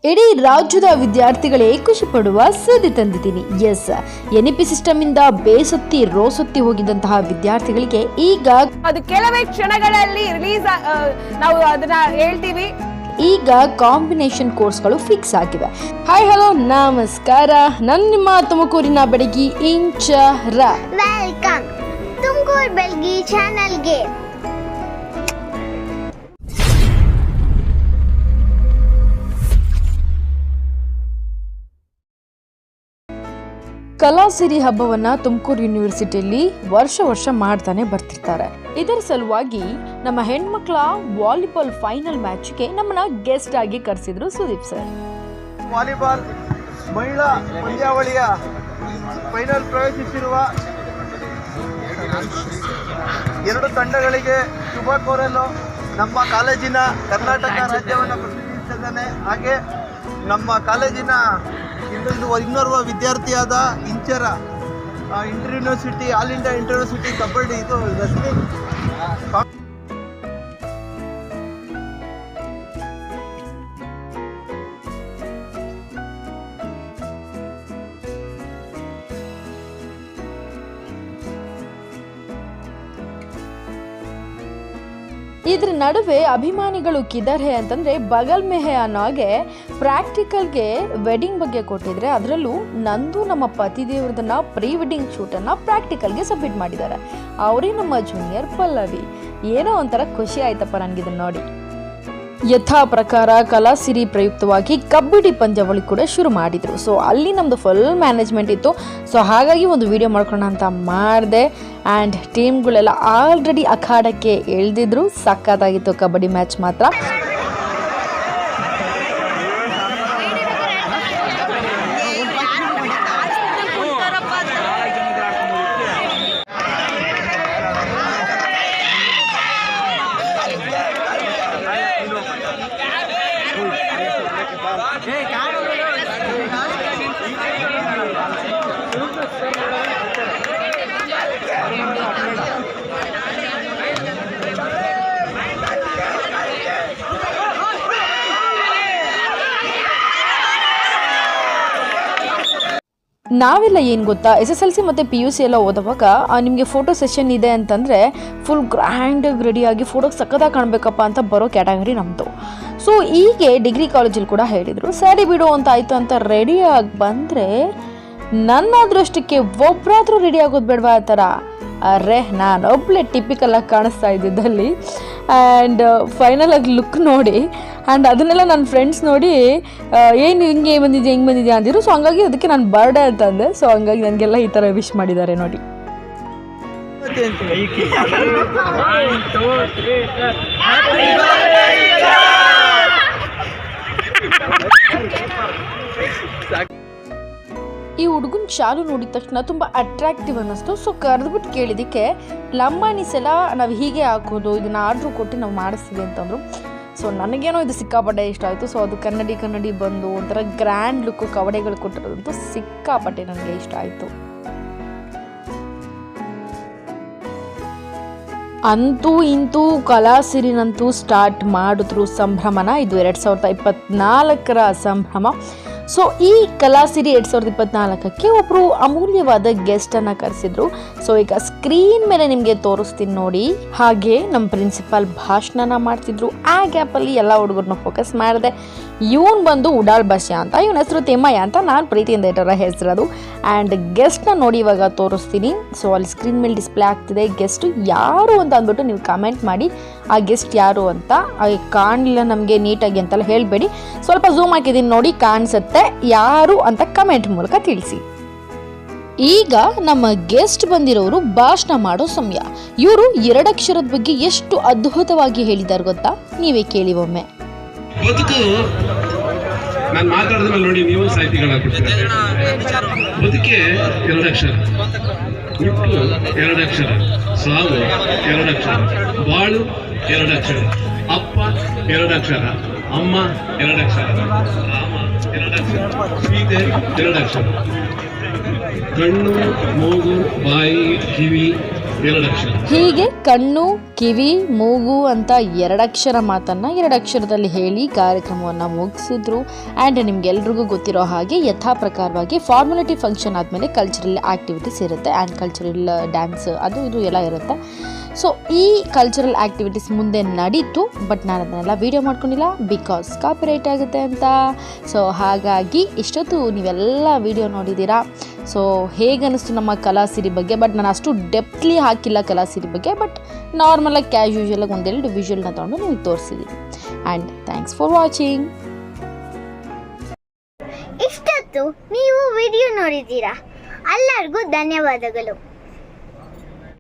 ಇಡೀ ರಾಜ್ಯದ ವಿದ್ಯಾರ್ಥಿಗಳೇ ಖುಷಿ ಪಡುವ ಸುದ್ದಿ ತಂದಿದ್ದೀನಿ. ಎಸ್, NEP ಸಿಸ್ಟಮ್ ಇಂದ ಬೇಸತ್ತಿ ರೋಸೊತ್ತಿ ಹೋಗಿದ್ದಂತಹ ವಿದ್ಯಾರ್ಥಿಗಳಿಗೆ ಈಗ ಅದು ಕೆಲವೇ ಕ್ಷಣಗಳಲ್ಲಿ ರಿಲೀಸ್ ನಾವು ಅದನ್ನ ಹೇಳ್ತೀವಿ. ಈಗ ಕಾಂಬಿನೇಷನ್ ಕೋರ್ಸ್ಗಳು ಫಿಕ್ಸ್ ಆಗಿವೆ. ಹಾಯ್ ಹಲೋ ನಮಸ್ಕಾರ, ನಾನು ನಿಮ್ಮ ತುಮಕೂರಿನ ಬೆಳಗಿ ಇಂಚರ. ವೆಲ್ಕಮ್ ತುಮಕೂರು ಬೆಳಗಿ ಚಾನೆಲ್ಗೆ. ಕಲಾಸಿರಿ ಹಬ್ಬವನ್ನ ತುಮಕೂರು ಯೂನಿವರ್ಸಿಟಿಯಲ್ಲಿ ವರ್ಷ ಮಾಡ್ತಾನೆ ಬರ್ತಿರ್ತಾರೆ. ಇದರ ಸಲುವಾಗಿ ನಮ್ಮ ಹೆಣ್ಮಕ್ಳ ವಾಲಿಬಾಲ್ ಫೈನಲ್ ಮ್ಯಾಚ್ಗೆ ನಮ್ಮನ್ನ ಗೆಸ್ಟ್ ಆಗಿ ಕರೆಸಿದ್ರು ಸುದೀಪ್ ಸರ್. ವಾಲಿಬಾಲ್ ಮಹಿಳಾ ಪಂದ್ಯಾವಳಿಯ ಫೈನಲ್ ಪ್ರವೇಶಿಸಿರುವ ಎರಡು ತಂಡಗಳಿಗೆ ಶುಭ ಕೋರಲು ನಮ್ಮ ಕಾಲೇಜಿನ ಕರ್ನಾಟಕ ರಾಜ್ಯವನ್ನು ಪ್ರತಿನಿಧಿಸಿದ್ದಾನೆ. ಹಾಗೆ ನಮ್ಮ ಕಾಲೇಜಿನ ಇನ್ನೋರ್ವ ವಿದ್ಯಾರ್ಥಿಯಾದ Inchara inter university all India inter university kabaddi ಇದು ರೆಸ್ಲಿಂಗ್ ಇದ್ರ ನಡುವೆ ಅಭಿಮಾನಿಗಳು ಕಿದರ್ ಹೇ ಅಂತಂದ್ರೆ ಬಗಲ್ ಮೇ ಹೇ ಅನ್ನೋ ಹಾಗೆ ಪ್ರಾಕ್ಟಿಕಲ್ಗೆ ವೆಡ್ಡಿಂಗ್ ಬಗ್ಗೆ ಕೊಟ್ಟಿದ್ರೆ, ಅದರಲ್ಲೂ ನಂದು ನಮ್ಮ ಪತಿದೇವ್ರದನ್ನ ಪ್ರೀ ವೆಡ್ಡಿಂಗ್ ಶೂಟನ್ನು ಪ್ರಾಕ್ಟಿಕಲ್ಗೆ ಸಬ್ಮಿಟ್ ಮಾಡಿದ್ದಾರೆ. ಅವರೇ ನಮ್ಮ ಜೂನಿಯರ್ ಪಲ್ಲವಿ. ಏನೋ ಒಂಥರ ಖುಷಿ ಆಯ್ತಪ್ಪ ನನಗಿದನ್ನು ನೋಡಿ. ಯಥಾ ಪ್ರಕಾರ ಕಲಾಸಿರಿ ಪ್ರಯುಕ್ತವಾಗಿ ಕಬಡ್ಡಿ ಪಂದ್ಯಾವಳಿ ಕೂಡ ಶುರು ಮಾಡಿದರು. ಸೊ ಅಲ್ಲಿ ನಮ್ಮದು ಫುಲ್ ಮ್ಯಾನೇಜ್ಮೆಂಟ್ ಇತ್ತು. ಸೊ ಹಾಗಾಗಿ ಒಂದು ವಿಡಿಯೋ ಮಾಡ್ಕೊಳ್ಳೋಣ ಅಂತ ಮಾಡಿದೆ. ಆ್ಯಂಡ್ ಟೀಮ್ಗಳೆಲ್ಲ ಆಲ್ರೆಡಿ ಅಖಾಡಕ್ಕೆ ಇಳಿದಿದ್ರು. ಸಖತ್ತಾಗಿತ್ತು ಕಬಡ್ಡಿ ಮ್ಯಾಚ್ ಮಾತ್ರ. ನಾವೆಲ್ಲ ಏನು ಗೊತ್ತಾ, SSLC ಮತ್ತು PUC ಎಲ್ಲ ಓದುವಾಗ ನಿಮಗೆ ಫೋಟೋ ಸೆಷನ್ ಇದೆ ಅಂತಂದರೆ ಫುಲ್ ಗ್ರ್ಯಾಂಡಾಗಿ ರೆಡಿಯಾಗಿ ಫೋಟೋಗೆ ಸಕ್ಕತ್ತಾಗಿ ಕಾಣಬೇಕಪ್ಪ ಅಂತ ಬರೋ ಕ್ಯಾಟಗರಿ ನಮ್ಮದು. ಸೊ ಹೀಗೆ ಡಿಗ್ರಿ ಕಾಲೇಜಲ್ಲಿ ಕೂಡ ಹೇಳಿದರು, ಸ್ಯಾರಿ ಬಿಡು ಅಂತ ಆಯಿತು ಅಂತ ರೆಡಿಯಾಗಿ ಬಂದರೆ ನನ್ನ ಅದೃಷ್ಟಕ್ಕೆ ಒಬ್ಬರಾದರೂ ರೆಡಿ ಆಗೋದು ಬೇಡವಾ ಆ ಥರ. ಅರೆ ನಾನೊಬ್ಬಳೆ ಟಿಪಿಕಲಾಗಿ ಕಾಣಿಸ್ತಾ ಇದ್ದಿದ್ದಲ್ಲಿ. ಆ್ಯಂಡ್ ಫೈನಲಾಗಿ ಲುಕ್ ನೋಡಿ ಆ್ಯಂಡ್ ಅದನ್ನೆಲ್ಲ ನನ್ನ ಫ್ರೆಂಡ್ಸ್ ನೋಡಿ ಏನು ಹಿಂಗೆ ಬಂದಿದ್ಯಾ ಅಂದಿರು. ಸೊ ಹಂಗಾಗಿ ಅದಕ್ಕೆ ನಾನು ಬರ್ಡೇ ಅಂತಂದೆ. ಸೊ ಹಂಗಾಗಿ ನನಗೆಲ್ಲ ಈ ಥರ ವಿಶ್ ಮಾಡಿದ್ದಾರೆ ನೋಡಿ. ಈ ಹುಡುಗನ ಶಾಲು ನೋಡಿದ ತಕ್ಷಣ ತುಂಬ ಅಟ್ರಾಕ್ಟಿವ್ ಅನ್ನಿಸ್ತು. ಸೊ ಕರೆದ್ಬಿಟ್ಟು ಕೇಳಿದ್ದಕ್ಕೆ ಲಂಬಾಣೀಸ್ ಎಲ್ಲ ನಾವು ಹೀಗೆ ಹಾಕೋದು, ಇದನ್ನು ಆರ್ಡ್ರು ಕೊಟ್ಟು ನಾವು ಮಾಡಿಸ್ತೀವಿ ಅಂತಂದರು. ಸೊ ನನಗೇನೋ ಇದು ಸಿಕ್ಕಾಪಟ್ಟೆ ಇಷ್ಟ ಆಯಿತು. ಸೊ ಅದು ಕನ್ನಡಿ ಬಂದು ಒಂಥರ ಗ್ರ್ಯಾಂಡ್ ಲುಕ್ಕು ಕವಡೆಗಳು ಕೊಟ್ಟಿರೋದಂತೂ ಸಿಕ್ಕಾಪಟ್ಟೆ ನನಗೆ ಇಷ್ಟ ಆಯಿತು. ಅಂತೂ ಇಂತೂ ಕಲಾಸಿರಿನಂತೂ ಸ್ಟಾರ್ಟ್ ಮಾಡಿದ್ರು ಸಂಭ್ರಮನ. ಇದು 2024ರ ಸಂಭ್ರಮ. ಸೊ ಈ ಕಲಾಸಿರಿ 2024ಕ್ಕೆ ಒಬ್ಬರು ಅಮೂಲ್ಯವಾದ ಗೆಸ್ಟನ್ನು ಕರೆಸಿದ್ರು. ಸೊ ಈಗ ಸ್ಕ್ರೀನ್ ಮೇಲೆ ನಿಮಗೆ ತೋರಿಸ್ತೀನಿ ನೋಡಿ. ಹಾಗೆ ನಮ್ಮ ಪ್ರಿನ್ಸಿಪಾಲ್ ಭಾಷಣನ ಮಾಡ್ತಿದ್ರು. ಆ ಗ್ಯಾಪಲ್ಲಿ ಎಲ್ಲ ಹುಡುಗರನ್ನ ಫೋಕಸ್ ಮಾಡಿದೆ. ಇವನು ಬಂದು ಉಡಾಳ್ ಭಾಷೆ ಅಂತ, ಇವನ ಹೆಸರು ತಿಮ್ಮಯ್ಯ ಅಂತ ನಾನು ಪ್ರೀತಿಯಿಂದ ಇಟ್ಟರ ಹೆಸರದು. ಆ್ಯಂಡ್ ಗೆಸ್ಟ್ನ ನೋಡಿ ಇವಾಗ ತೋರಿಸ್ತೀನಿ. ಸೊ ಅಲ್ಲಿ ಸ್ಕ್ರೀನ್ ಮೇಲೆ ಡಿಸ್ಪ್ಲೇ ಆಗ್ತಿದೆ. ಗೆಸ್ಟು ಯಾರು ಅಂತ ಅಂದ್ಬಿಟ್ಟು ನೀವು ಕಮೆಂಟ್ ಮಾಡಿ ಆ ಗೆಸ್ಟ್ ಯಾರು ಅಂತ. ಕಾಣಲಿಲ್ಲ ನಮಗೆ ನೀಟಾಗಿ ಅಂತೆಲ್ಲ ಹೇಳಬೇಡಿ, ಸ್ವಲ್ಪ ಝೂಮ್ ಹಾಕಿದ್ದೀನಿ ನೋಡಿ, ಕಾಣಿಸುತ್ತೆ ಯಾರು ಅಂತ ಕಮೆಂಟ್ ಮೂಲಕ ತಿಳಿಸಿ. ಈಗ ನಮ್ಮ ಗೆಸ್ಟ್ ಬಂದಿರೋರು ಭಾಷಣ ಮಾಡೋ ಸಮಯ. ಇವರು 2 ಅಕ್ಷರದ ಬಗ್ಗೆ ಎಷ್ಟು ಅದ್ಭುತವಾಗಿ ಹೇಳಿದ್ದಾರೆ ಗೊತ್ತಾ, ನೀವೇ ಕೇಳಿ ಒಮ್ಮೆ. ಬದುಕು ನಾನು ಮಾತಾಡಿದ ಮೇಲೆ ನೋಡಿ ನೀವು ಸಾಹಿತಿಗಳಾಗ್ಬಿಡ್ತೀರ. ಬದುಕೆ 2 ಅಕ್ಷರ, ಹುಟ್ಟು 2 ಅಕ್ಷರ, ಸಾವು 2 ಅಕ್ಷರ, ಬಾಳು 2 ಅಕ್ಷರ, ಅಪ್ಪ 2 ಅಕ್ಷರ, ಅಮ್ಮ 2 ಅಕ್ಷರ, ರಾಮ 2 ಅಕ್ಷರ, ಸೀತೆ 2 ಅಕ್ಷರ. ಕಣ್ಣು, ಮೂಗು, ಬಾಯಿ, ಕಿವಿ ಎರಡು ಅಕ್ಷರ. ಹೀಗೆ ಕಣ್ಣು, ಕಿವಿ, ಮೂಗು ಅಂತ 2 ಅಕ್ಷರ ಮಾತನ್ನು 2 ಅಕ್ಷರದಲ್ಲಿ ಹೇಳಿ ಕಾರ್ಯಕ್ರಮವನ್ನು ಮುಗಿಸಿದ್ರು. ಆ್ಯಂಡ್ ನಿಮ್ಗೆಲ್ರಿಗೂ ಗೊತ್ತಿರೋ ಹಾಗೆ ಯಥಾ ಪ್ರಕಾರವಾಗಿ ಫಾರ್ಮಾಲಿಟಿ ಫಂಕ್ಷನ್ ಆದಮೇಲೆ ಕಲ್ಚರಲ್ ಆ್ಯಕ್ಟಿವಿಟೀಸ್ ಇರುತ್ತೆ ಆ್ಯಂಡ್ ಕಲ್ಚರಲ್ ಡ್ಯಾನ್ಸ್ ಅದು ಇದು ಎಲ್ಲ ಇರುತ್ತೆ. ಸೊ ಈ ಕಲ್ಚರಲ್ ಆ್ಯಕ್ಟಿವಿಟೀಸ್ ಮುಂದೆ ನಡೀತು, ಬಟ್ ನಾನು ಅದನ್ನೆಲ್ಲ ವೀಡಿಯೋ ಮಾಡ್ಕೊಂಡಿಲ್ಲ ಬಿಕಾಸ್ ಕಾಪಿರೈಟ್ ಆಗುತ್ತೆ ಅಂತ. ಸೊ ಹಾಗಾಗಿ ಇಷ್ಟೊತ್ತು ನೀವೆಲ್ಲ ವೀಡಿಯೋ ನೋಡಿದ್ದೀರಾ. ಸೊ ಹೇಗೆ ಅನ್ನಿಸ್ತು ನಮ್ಮ ಕಲಾಸಿರಿ ಬಗ್ಗೆ, ಬಟ್ ನಾನು ಅಷ್ಟು ಡೆಪ್ತ್ಲಿ ಹಾಕಿಲ್ಲ ಕಲಾಸಿರಿ ಬಗ್ಗೆ, ಬಟ್ ನಾರ್ಮಲಾಗಿ ಕ್ಯಾಶುಯಲಾಗಿ 1-2 ವಿಷುವಲ್ನ ತೊಗೊಂಡು ನಿಮಗೆ ತೋರಿಸಿದ್ದೀನಿ. And thanks for watching. ಇಷ್ಟೊತ್ತು ನೀವು ವಿಡಿಯೋ ನೋಡಿದ್ದೀರಾ, ಎಲ್ಲರಿಗೂ ಧನ್ಯವಾದಗಳು.